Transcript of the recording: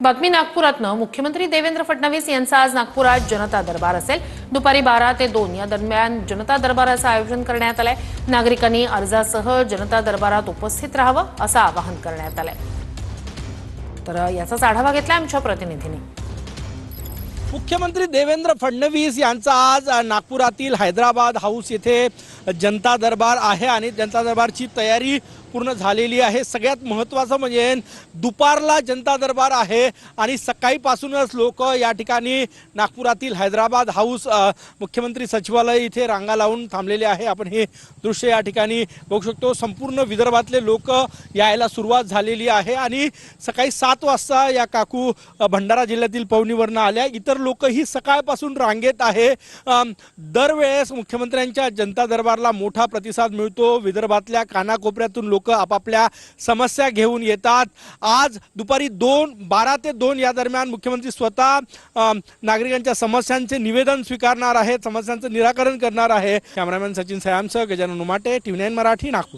बातमी नागपुरातनं मुख्यमंत्री देवेंद्र फडणवीस यांचा आज नागपुरात जनता दरबार असेल। दुपारी 12 ते 2 या दरम्यान जनता दरबाराचं आयोजन करण्यात आलंय। नागरिकांनी अर्जासह जनता दरबारात उपस्थित राहावं असं आवाहन करण्यात आलंय। तर याचाच आढावा घेतला आमच्या प्रतिनिधींनी। मुख्यमंत्री देवेंद्र फडणवीस यांचा आज नागपुरातील हैदराबाद हाऊस येथे जनता दरबार आहे आणि जनता दरबारची तयारी पूर्ण झालेली आहे। सगळ्यात महत्त्वाचं म्हणजे दुपारला जनता दरबार आहे आणि सकाळीपासूनच लोक या ठिकाणी नागपुरातील हैदराबाद हाऊस मुख्यमंत्री सचिवालय इथे रांगा लावून थांबलेले आहे। आपण हे दृश्य या ठिकाणी बघू शकतो। संपूर्ण विदर्भातले लोक यायला सुरुवात झालेली आहे आणि सकाळी 7 वाजता या काकू भंडारा जिल्ह्यातील पवनीवरनं आल्या। इतर लोकही सकाळपासून रांगेत आहे। दरवेळेस मुख्यमंत्र्यांच्या जनता दरबारला मोठा प्रतिसाद मिळतो। विदर्भातल्या कानाकोपऱ्यातून लोक आपापल्या समस्या घेऊन येतात। आज दुपारी 12 ते 2 या दरम्यान मुख्यमंत्री स्वतः नागरिकांच्या समस्यांचे निवेदन स्वीकारणार आहेत, समस्यांचं निराकरण करणार आहे। कॅमेरामॅन सचिन सयामसह गजानन उमाटे, TV9 मराठी, नागपूर।